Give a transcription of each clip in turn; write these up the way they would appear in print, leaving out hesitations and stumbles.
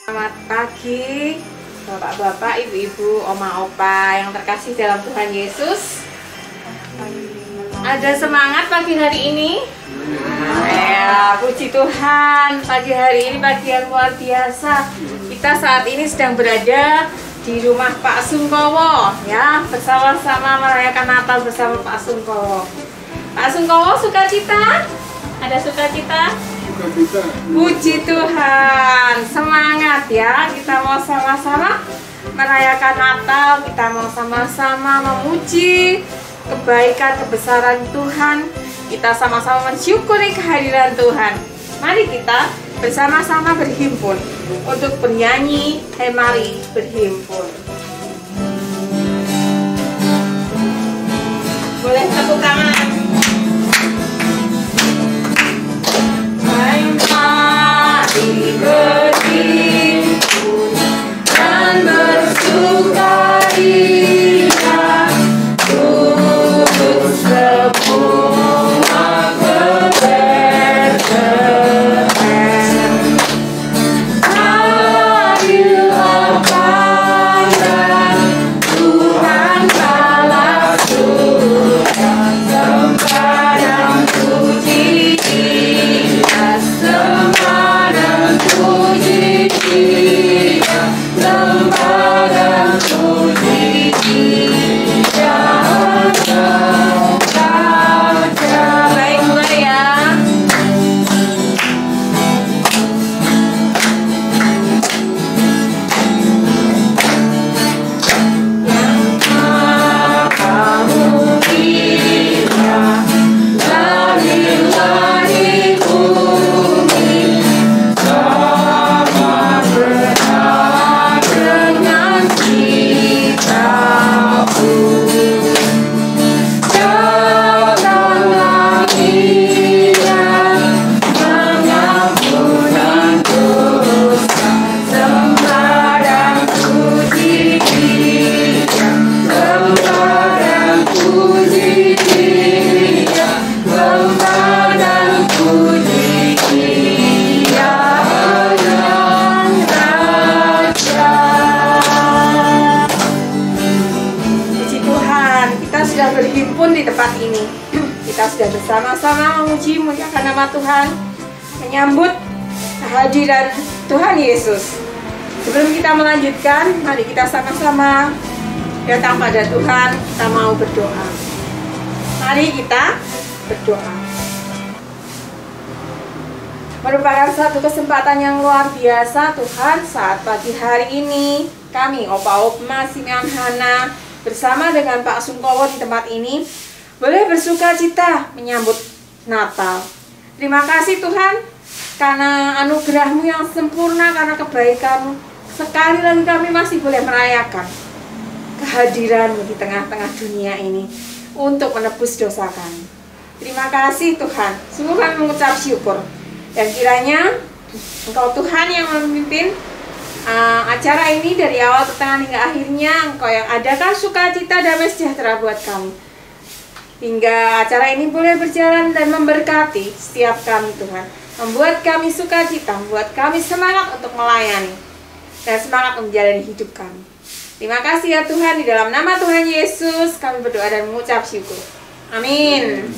Selamat pagi Bapak-bapak, ibu-ibu, oma-opa yang terkasih dalam Tuhan Yesus. Ada semangat pagi hari ini? Ya, puji Tuhan, pagi hari ini pagi yang luar biasa. Kita saat ini sedang berada di rumah Pak Sungkowo, ya, bersama-sama merayakan Natal bersama Pak Sungkowo. Pak Sungkowo, sukacita? Ada sukacita? Puji Tuhan, semangat ya. Kita mau sama-sama merayakan Natal, kita mau sama-sama memuji kebaikan kebesaran Tuhan. Kita sama-sama mensyukuri kehadiran Tuhan. Mari kita bersama-sama berhimpun untuk bernyanyi. Mari berhimpun. Boleh tepuk tangan. Mari berhimpun dan bersukaria untuk semua keberkatan. Marilah pandang Tuhan balas surga, sembah dan puji Dia, sembah dan puji Dia, sembah dan puji Dia. Baik, mulai ya. Berhimpun di tempat ini, kita sudah bersama-sama memuji muliakan nama Tuhan, menyambut kehadiran Tuhan Yesus. Sebelum kita melanjutkan, mari kita sama-sama datang pada Tuhan. Kita mau berdoa. Mari kita berdoa. Merupakan satu kesempatan yang luar biasa Tuhan, saat pagi hari ini kami Opa-Opma Simeon Hana bersama dengan Pak Sungkowo di tempat ini boleh bersuka cita menyambut Natal. Terima kasih Tuhan karena anugerah-Mu yang sempurna, karena kebaikan-Mu. Sekali lagi kami masih boleh merayakan kehadiran-Mu di tengah-tengah dunia ini untuk menebus dosa kami. Terima kasih Tuhan, sungguh kami mengucap syukur. Dan kiranya Engkau Tuhan yang memimpin acara ini dari awal, pertengahan hingga akhirnya. Engkau yang adakan sukacita, damai sejahtera buat kami, hingga acara ini boleh berjalan dan memberkati setiap kami Tuhan, membuat kami sukacita, membuat kami semangat untuk melayani dan semangat menjalani hidup kami. Terima kasih ya Tuhan, di dalam nama Tuhan Yesus kami berdoa dan mengucap syukur. Amin.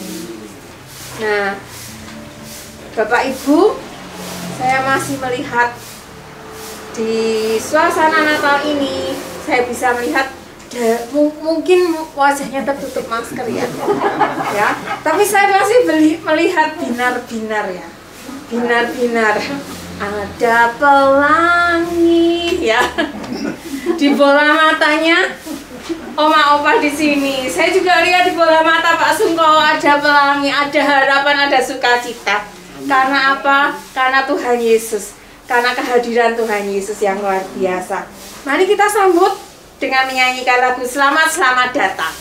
Nah, Bapak Ibu, saya masih melihat di suasana Natal ini, saya bisa melihat mungkin wajahnya tertutup masker ya, tapi saya masih melihat binar-binar ya, binar-binar. ada pelangi ya di bola matanya Oma Opa di sini. Saya juga lihat di bola mata Pak Sungkowo ada pelangi, ada harapan, ada sukacita. Karena apa? Karena Tuhan Yesus, karena kehadiran Tuhan Yesus yang luar biasa. Mari kita sambut dengan menyanyikan lagu Selamat Selamat Datang.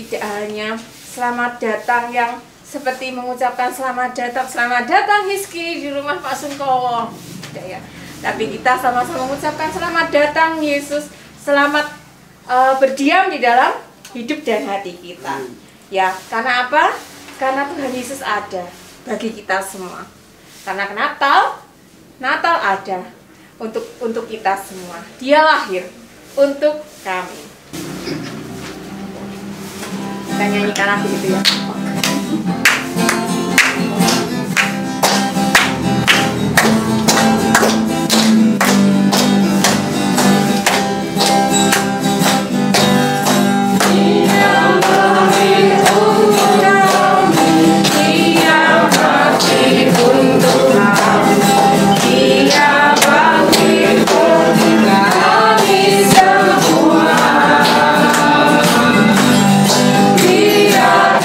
Tidak hanya selamat datang yang seperti mengucapkan selamat datang Hizki di rumah Pak Sungkowo, ya. Tapi kita sama-sama mengucapkan selamat datang Yesus, selamat berdiam di dalam hidup dan hati kita. Ya, karena apa? Karena Tuhan Yesus ada bagi kita semua. Karena Natal ada untuk kita semua. Dia lahir untuk kami. Kita nyanyikan lagu itu ya.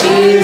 Dia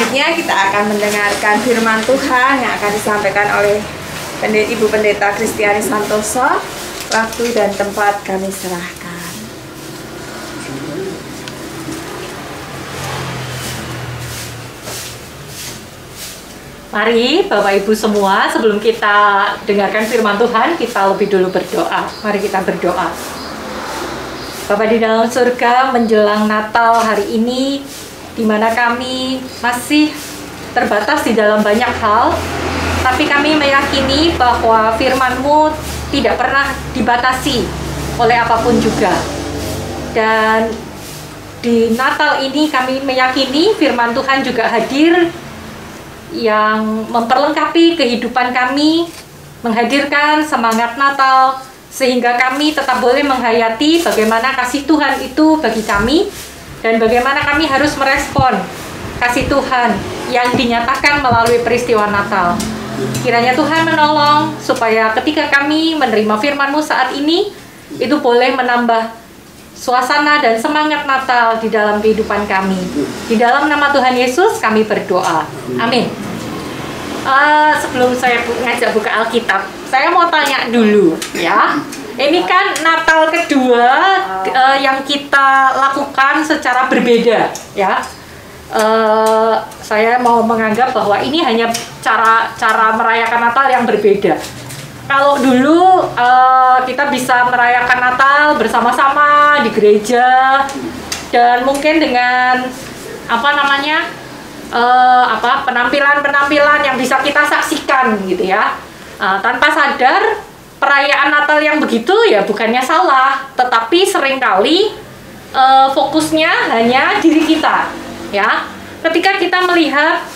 Selanjutnya kita akan mendengarkan firman Tuhan yang akan disampaikan oleh Ibu Pendeta Kristiani Santoso. Waktu dan tempat kami serahkan. Mari Bapak Ibu semua, sebelum kita dengarkan firman Tuhan, kita lebih dulu berdoa. Mari kita berdoa. Bapa di dalam surga, menjelang Natal hari ini, di mana kami masih terbatas di dalam banyak hal, tapi kami meyakini bahwa firman-Mu tidak pernah dibatasi oleh apapun juga. Dan di Natal ini kami meyakini firman Tuhan juga hadir yang memperlengkapi kehidupan kami, menghadirkan semangat Natal, sehingga kami tetap boleh menghayati bagaimana kasih Tuhan itu bagi kami, dan bagaimana kami harus merespon kasih Tuhan yang dinyatakan melalui peristiwa Natal. Kiranya Tuhan menolong supaya ketika kami menerima firman-Mu saat ini, itu boleh menambah suasana dan semangat Natal di dalam kehidupan kami. Di dalam nama Tuhan Yesus kami berdoa. Amin. Sebelum saya ngajak buka Alkitab, saya mau tanya dulu ya. Ini kan Natal kedua yang kita lakukan secara berbeda ya. Saya mau menganggap bahwa ini hanya cara merayakan Natal yang berbeda. Kalau dulu kita bisa merayakan Natal bersama-sama di gereja, dan mungkin dengan penampilan-penampilan yang bisa kita saksikan gitu ya. Tanpa sadar perayaan Natal yang begitu ya bukannya salah, tetapi seringkali fokusnya hanya diri kita ya. Ketika kita melihat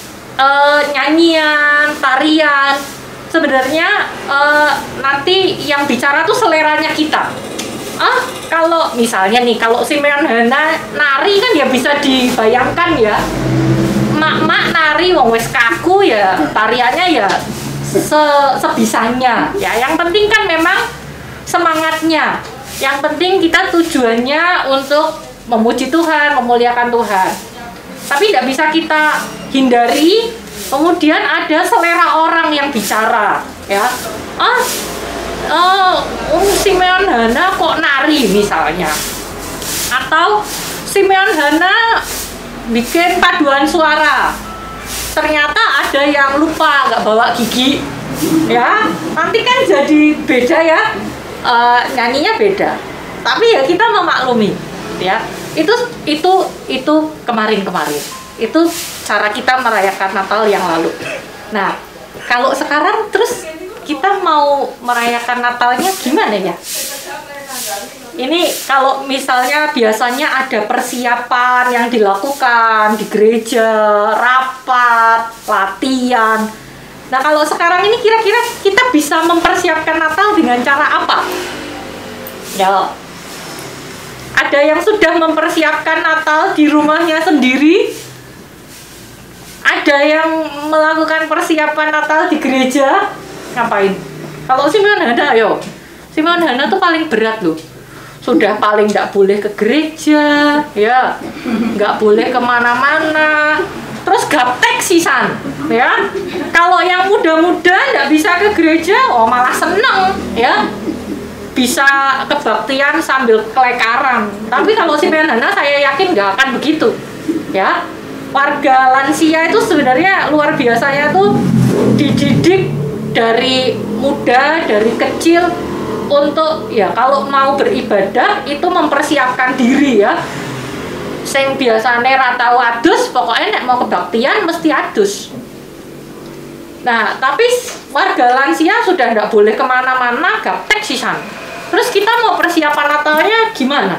nyanyian, tarian, sebenarnya nanti yang bicara tuh seleranya kita. Kalau misalnya nih, kalau Simeon Hana nari kan ya bisa dibayangkan ya. Mak nari wong wes kaku ya, tariannya ya sebisanya ya. Yang penting kan memang semangatnya. Yang penting kita tujuannya untuk memuji Tuhan, memuliakan Tuhan. Tapi tidak bisa kita hindari. Kemudian ada selera orang yang bicara, ya. Simeon Hana kok nari misalnya, atau Simeon Hana bikin paduan suara. Ternyata ada yang lupa nggak bawa gigi, ya. Nanti kan jadi beda ya, nyanyinya beda. Tapi ya kita memaklumi, ya. Itu kemarin. Itu cara kita merayakan Natal yang lalu. Nah, kalau sekarang terus kita mau merayakan Natalnya gimana ya? Ini kalau misalnya biasanya ada persiapan yang dilakukan di gereja, rapat, latihan. Nah, kalau sekarang ini kira-kira kita bisa mempersiapkan Natal dengan cara apa? Ya, ada yang sudah mempersiapkan Natal di rumahnya sendiri. Ada yang melakukan persiapan Natal di gereja. Ngapain? Kalau Simeon Hana, ayo. Simeon Hana tuh paling berat loh. Sudah paling nggak boleh ke gereja, ya, nggak boleh kemana-mana. Terus gaptek sisan, ya. Kalau yang muda-muda nggak bisa ke gereja, malah seneng, ya. Bisa kebaktian sambil kelekaran. Tapi kalau Simeon Hana saya yakin nggak akan begitu, ya. Warga lansia itu sebenarnya luar biasanya tuh dididik dari muda, dari kecil untuk ya kalau mau beribadah itu mempersiapkan diri ya. Sing biasane ra tau adus, pokoknya nek mau kebaktian mesti adus. Nah, tapi warga lansia sudah nggak boleh kemana-mana, gaptek sisan. Terus kita mau persiapan Natalnya gimana?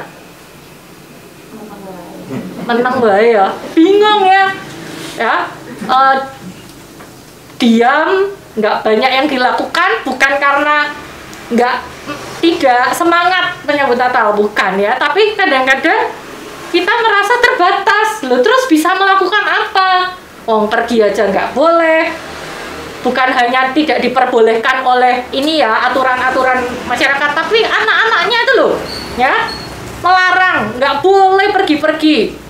Menang wae ya, bingung ya, diam, nggak banyak yang dilakukan, bukan karena tidak semangat menyambut Natal, bukan ya, tapi kadang-kadang kita merasa terbatas, loh terus bisa melakukan apa? Pergi aja nggak boleh, bukan hanya tidak diperbolehkan oleh ini ya aturan-aturan masyarakat, tapi anak-anaknya itu loh, ya melarang, nggak boleh pergi-pergi.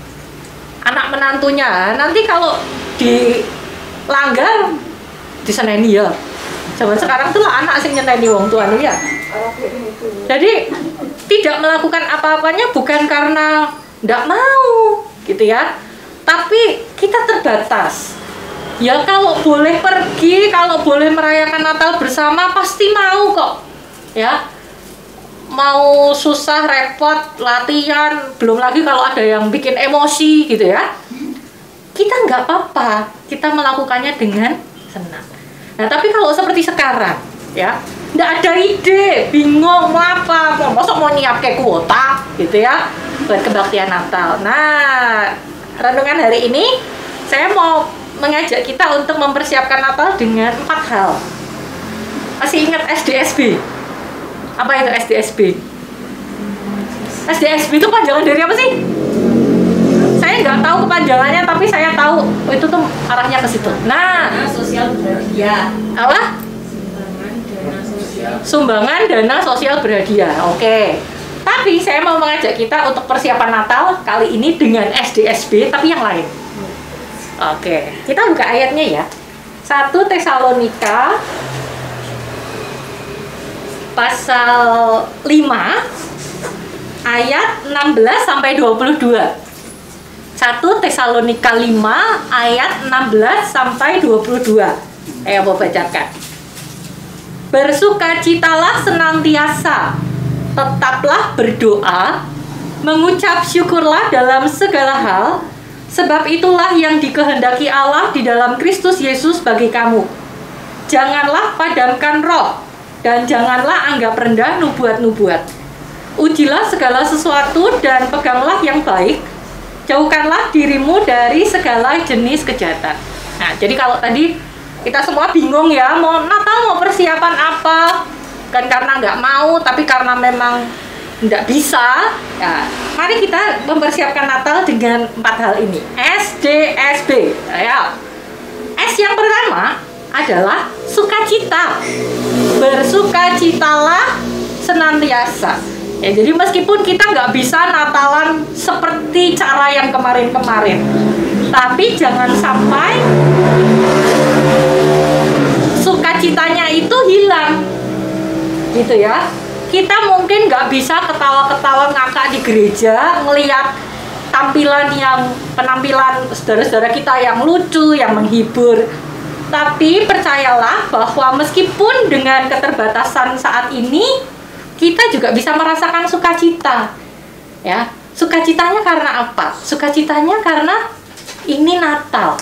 Anak menantunya nanti kalau dilanggar diseneni ya. Zaman sekarang tuh lah anak sing nyeneni wong tua ya. Jadi tidak melakukan apa-apanya bukan karena nggak mau gitu ya, tapi kita terbatas. Ya kalau boleh pergi, kalau boleh merayakan Natal bersama pasti mau kok ya. Mau susah, repot, latihan, belum lagi kalau ada yang bikin emosi gitu ya, kita nggak apa-apa, kita melakukannya dengan senang. Nah tapi kalau seperti sekarang ya, nggak ada ide, bingung mau apa, masa mau nyiap kayak kuota gitu ya buat kebaktian Natal. Nah renungan hari ini saya mau mengajak kita untuk mempersiapkan Natal dengan 4 hal. Masih ingat SDSB? Apa itu SDSB? SDSB itu panjangan dari apa sih? Saya nggak tahu kepanjangannya, tapi saya tahu itu tuh arahnya ke situ. Nah, Sosial berhadiah. apa? Sumbangan dana sosial berhadiah. Oke. Tapi saya mau mengajak kita untuk persiapan Natal kali ini dengan SDSB, tapi yang lain. Oke, kita buka ayatnya ya. 1 Tesalonika pasal 5 ayat 16 sampai 22. 1 Tesalonika 5 ayat 16 sampai 22. Ayo bacakan. Bersukacitalah senantiasa, tetaplah berdoa, mengucap syukurlah dalam segala hal, sebab itulah yang dikehendaki Allah di dalam Kristus Yesus bagi kamu. Janganlah padamkan roh, dan janganlah anggap rendah nubuat-nubuat. Ujilah segala sesuatu dan peganglah yang baik. Jauhkanlah dirimu dari segala jenis kejahatan. Nah, jadi kalau tadi kita semua bingung ya, mau Natal mau persiapan apa? Kan karena nggak mau, tapi karena memang nggak bisa. Ya, mari kita mempersiapkan Natal dengan 4 hal ini. SDSB. Ya. S yang pertama adalah sukacita. Bersukacitalah senantiasa. Ya, jadi meskipun kita nggak bisa Natalan seperti cara yang kemarin-kemarin, tapi jangan sampai sukacitanya itu hilang, gitu ya. Kita mungkin nggak bisa ketawa-ketawa ngakak di gereja, ngelihat penampilan saudara-saudara kita yang lucu, yang menghibur. Tapi percayalah bahwa meskipun dengan keterbatasan saat ini, kita juga bisa merasakan sukacita. Ya, sukacitanya karena apa? Sukacitanya karena ini Natal.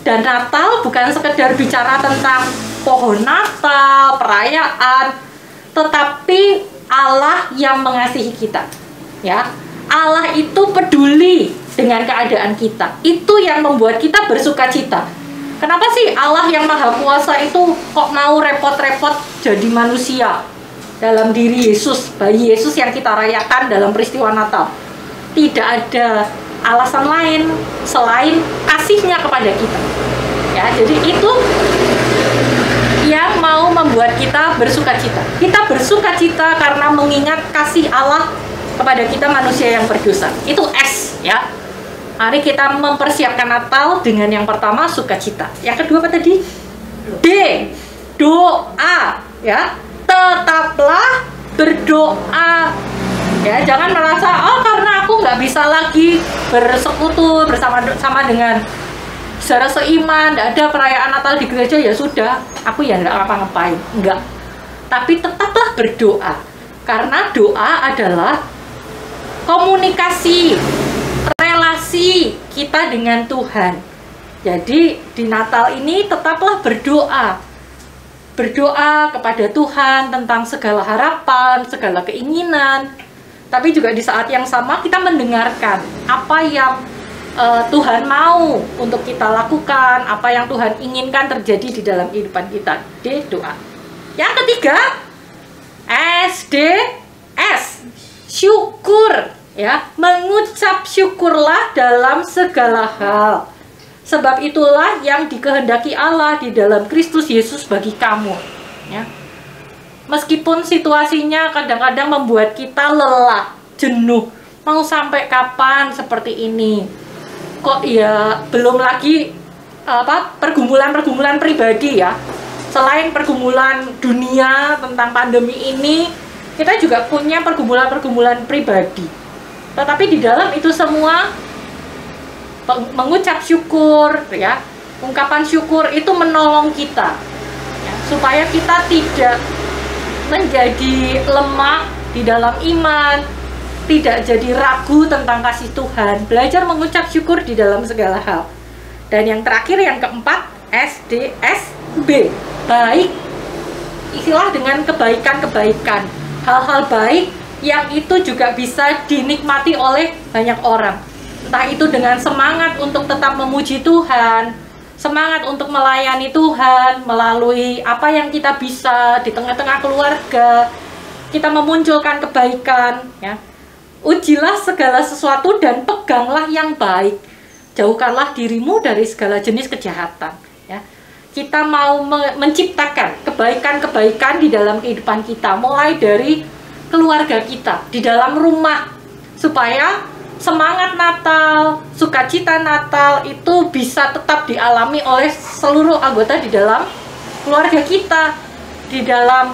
Dan Natal bukan sekedar bicara tentang pohon Natal, perayaan, tetapi Allah yang mengasihi kita. Ya, Allah itu peduli dengan keadaan kita. Itu yang membuat kita bersukacita. Kenapa sih Allah yang Maha Kuasa itu kok mau repot-repot jadi manusia dalam diri Yesus, bayi Yesus yang kita rayakan dalam peristiwa Natal? Tidak ada alasan lain selain kasihnya kepada kita. Ya, jadi itu yang mau membuat kita bersukacita. Kita bersukacita karena mengingat kasih Allah kepada kita manusia yang berdosa. Itu S, ya. Mari kita mempersiapkan Natal dengan yang pertama sukacita. Yang kedua apa tadi? D, doa, ya. Tetaplah berdoa. Ya, jangan merasa karena aku nggak bisa lagi bersekutu bersama dengan saudara seiman, nggak ada perayaan Natal di gereja, ya sudah, aku ya nggak ngapa-ngapain. Enggak. Tapi tetaplah berdoa, karena doa adalah komunikasi, relasi kita dengan Tuhan. Jadi di Natal ini tetaplah berdoa. Berdoa kepada Tuhan tentang segala harapan, segala keinginan. Tapi juga di saat yang sama kita mendengarkan apa yang Tuhan mau untuk kita lakukan, apa yang Tuhan inginkan terjadi di dalam kehidupan kita. D, doa. Yang ketiga, SDS, syukur, ya, mengucap syukurlah dalam segala hal. Sebab itulah yang dikehendaki Allah di dalam Kristus Yesus bagi kamu. Ya. Meskipun situasinya kadang-kadang membuat kita lelah, jenuh, mau sampai kapan seperti ini? Kok ya belum lagi pergumulan pribadi ya. Selain pergumulan dunia tentang pandemi ini, kita juga punya pergumulan pribadi. Tetapi di dalam itu semua mengucap syukur ya, ungkapan syukur itu menolong kita ya, supaya kita tidak menjadi lemah di dalam iman, tidak jadi ragu tentang kasih Tuhan, belajar mengucap syukur di dalam segala hal. Dan yang terakhir, yang keempat, SDSB, baik, istilah dengan kebaikan-kebaikan, hal-hal baik yang itu juga bisa dinikmati oleh banyak orang. Entah itu dengan semangat untuk tetap memuji Tuhan, semangat untuk melayani Tuhan melalui apa yang kita bisa di tengah-tengah keluarga, kita memunculkan kebaikan ya. Ujilah segala sesuatu dan peganglah yang baik. Jauhkanlah dirimu dari segala jenis kejahatan ya. Kita mau menciptakan kebaikan-kebaikan di dalam kehidupan kita, mulai dari keluarga kita, di dalam rumah, supaya semangat Natal, sukacita Natal itu bisa tetap dialami oleh seluruh anggota di dalam keluarga kita, di dalam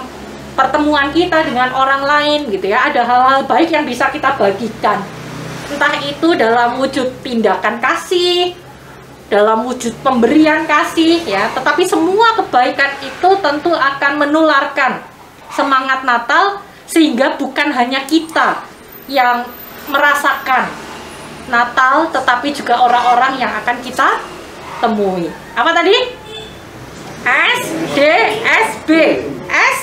pertemuan kita dengan orang lain gitu ya. Ada hal-hal baik yang bisa kita bagikan, entah itu dalam wujud tindakan kasih, dalam wujud pemberian kasih ya. Tetapi semua kebaikan itu tentu akan menularkan semangat Natal, sehingga bukan hanya kita yang merasakan Natal, tetapi juga orang-orang yang akan kita temui. Apa tadi? S, D, S, B. S,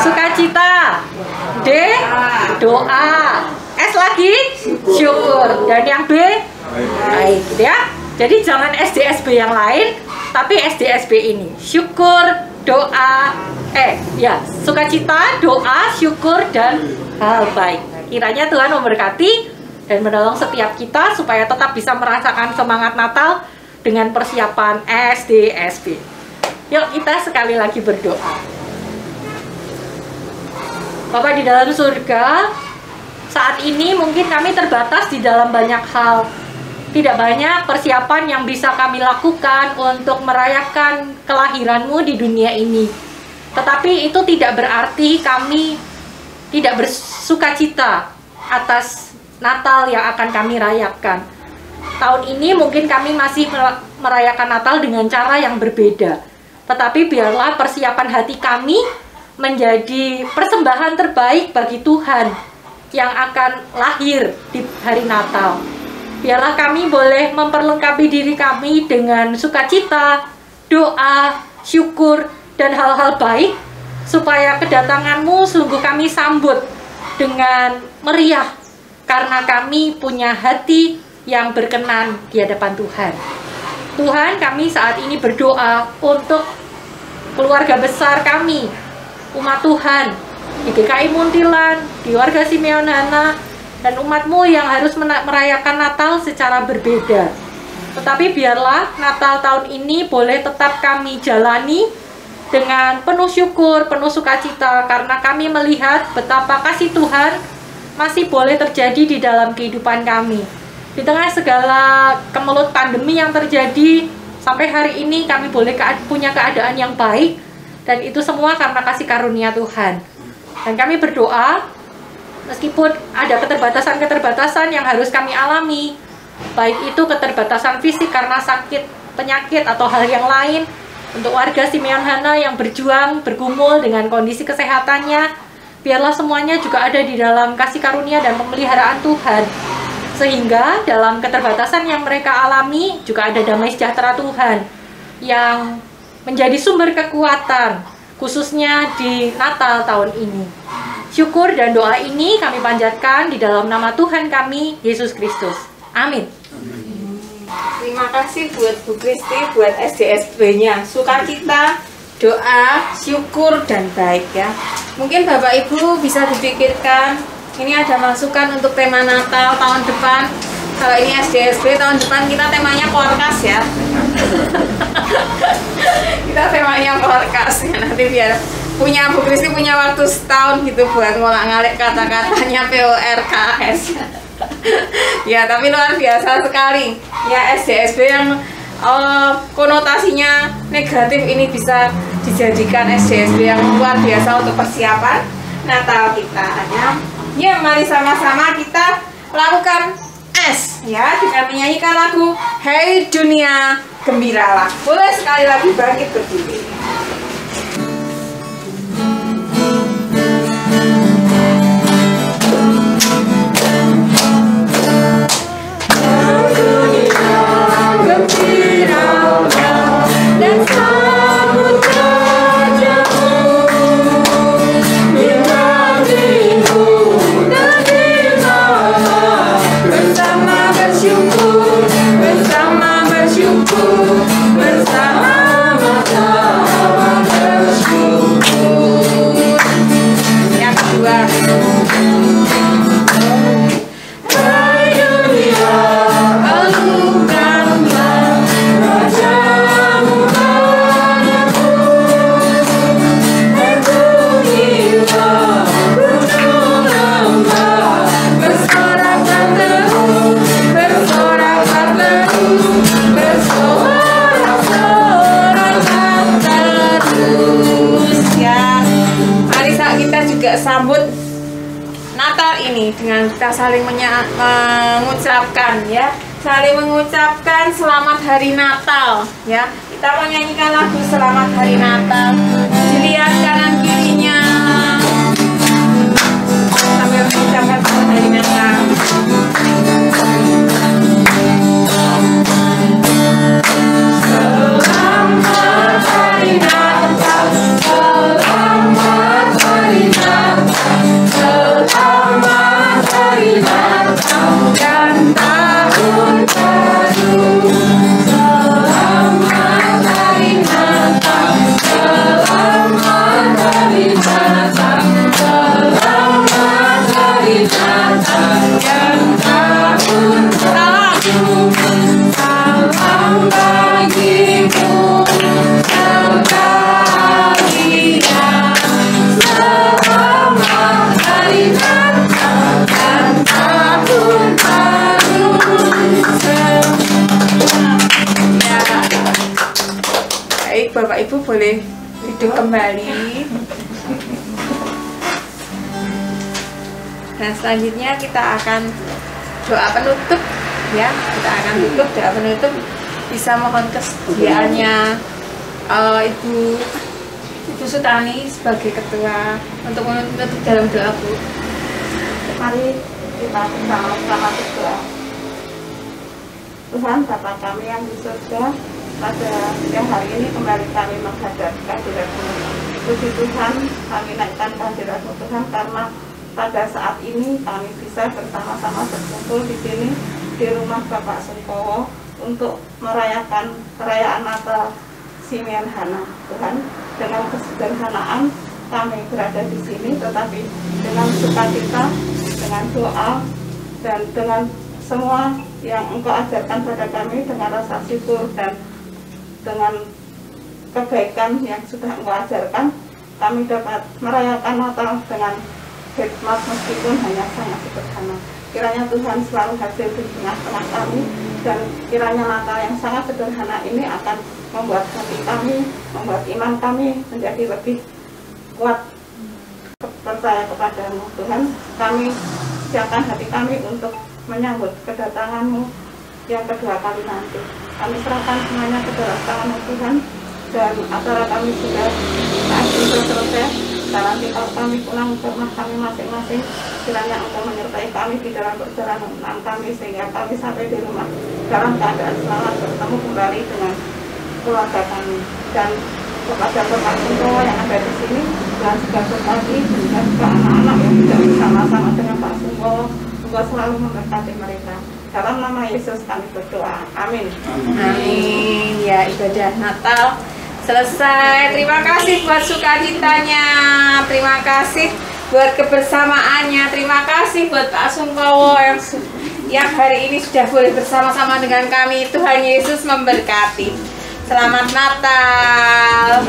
sukacita. D, doa. S lagi, syukur. Dan yang B, baik gitu ya. Jadi jangan SDSB yang lain, tapi SDSB ini. Syukur, doa, ya, sukacita, doa, syukur, dan hal baik. Kiranya Tuhan memberkati dan menolong setiap kita supaya tetap bisa merasakan semangat Natal dengan persiapan SDSB. Yuk kita sekali lagi berdoa. Bapa di dalam surga, saat ini mungkin kami terbatas di dalam banyak hal. Tidak banyak persiapan yang bisa kami lakukan untuk merayakan kelahiran-Mu di dunia ini. Tetapi itu tidak berarti kami tidak bersukacita atas Natal yang akan kami rayakan. Tahun ini mungkin kami masih merayakan Natal dengan cara yang berbeda. Tetapi biarlah persiapan hati kami menjadi persembahan terbaik bagi Tuhan yang akan lahir di hari Natal. Biarlah kami boleh memperlengkapi diri kami dengan sukacita, doa, syukur, dan hal-hal baik, supaya kedatangan-Mu sungguh kami sambut dengan meriah, karena kami punya hati yang berkenan di hadapan Tuhan. Tuhan, kami saat ini berdoa untuk keluarga besar kami, umat Tuhan, di GKI Muntilan, di warga Simeon Hana, dan umat-Mu yang harus merayakan Natal secara berbeda. Tetapi biarlah Natal tahun ini boleh tetap kami jalani dengan penuh syukur, penuh sukacita, karena kami melihat betapa kasih Tuhan masih boleh terjadi di dalam kehidupan kami. Di tengah segala kemelut pandemi yang terjadi, sampai hari ini kami boleh punya keadaan yang baik, dan itu semua karena kasih karunia Tuhan. Dan kami berdoa, meskipun ada keterbatasan-keterbatasan yang harus kami alami, baik itu keterbatasan fisik karena sakit, penyakit, atau hal yang lain, untuk warga Simeon Hana yang berjuang, bergumul dengan kondisi kesehatannya, biarlah semuanya juga ada di dalam kasih karunia dan pemeliharaan Tuhan. Sehingga dalam keterbatasan yang mereka alami, juga ada damai sejahtera Tuhan yang menjadi sumber kekuatan, khususnya di Natal tahun ini. Syukur dan doa ini kami panjatkan di dalam nama Tuhan kami, Yesus Kristus. Amin. Terima kasih buat Bu Kristi, buat SDSB-nya. Sukacita, doa, syukur, dan baik ya. Mungkin Bapak Ibu bisa dipikirkan, ini ada masukan untuk tema Natal tahun depan. Kalau ini SDSB, tahun depan kita temanya Korkas ya. Kita temanya Korkas ya. Nanti biar Bu Kristi punya waktu setahun gitu buat ngolak-ngalik kata-katanya PORKS. Ya, tapi luar biasa sekali ya SDSB yang konotasinya negatif ini bisa dijadikan SDSB yang luar biasa untuk persiapan Natal kita ya. Mari sama-sama kita lakukan S ya dengan menyanyikan lagu Hey Dunia Gembiralah. Boleh sekali lagi bangkit berdiri. Sambut Natal ini dengan kita saling mengucapkan ya, saling mengucapkan selamat hari Natal ya. Kita menyanyikan lagu selamat hari Natal. Dilihat kanan kirinya sambil mengucapkan selamat hari Natal. Selamat hari Natal. Selamat hari Natal. Selamat hari Natal dan tahun baru. Selamat hari Natal. Selamat hari Natal. Selamat hari Natal dan tahun baru. Salam bagimu sekalian. Selamat hari Natal dan tahun baru. Ya. Baik, Bapak Ibu boleh duduk kembali. Dan selanjutnya kita akan doa penutup ya. Kita akan tutup doa penutup. Bisa mohon kesediaannya Ibu Sutani sebagai ketua untuk menutup dalam doa, Bu. Mari kita bersama-sama berdoa. Tuhan Bapa kami yang di surga, pada siang hari ini kembali kami menghadap kehadirat-Mu. Puji Tuhan, kami naikkan kehadirat-Mu Tuhan, karena pada saat ini kami bisa bersama-sama berkumpul di sini di rumah Bapak Sungkowo untuk merayakan perayaan Natal Simeon Hana. Tuhan, dengan kesederhanaan kami berada di sini, tetapi dengan sukacita, dengan doa, dan dengan semua yang Engkau ajarkan pada kami, dengan rasa syukur dan dengan kebaikan yang sudah Engkau ajarkan, kami dapat merayakan Natal dengan hikmat meskipun hanya sangat sederhana. Kiranya Tuhan selalu hadir di tengah-tengah kami, dan kiranya Natal yang sangat sederhana ini akan membuat hati kami, membuat iman kami menjadi lebih kuat percaya kepadamu. Tuhan, kami siapkan hati kami untuk menyambut kedatangan-Mu yang kedua kali nanti. Kami serahkan semuanya ke dalam tangan-Mu Tuhan, dan acara kami sudah selesai. Dan nanti kalau kami pulang ke rumah kami masing-masing, kiranya Engkau menyertai kami di dalam perjalanan kami, sehingga kami sampai di rumah dalam keadaan selamat, bertemu kembali dengan keluarga kami. Dan kepada Bapak Sungkowo yang ada di sini, dan juga berbagi, dan juga anak-anak yang tidak bersama-sama dengan Pak Sungkowo, Engkau selalu memberkati mereka. Dalam nama Yesus kami berdoa. Amin. Amin. Ya, ibadah Natal selesai. Terima kasih buat sukacitanya, terima kasih buat kebersamaannya, terima kasih buat Pak Sungkowo yang hari ini sudah boleh bersama-sama dengan kami. Tuhan Yesus memberkati. Selamat Natal.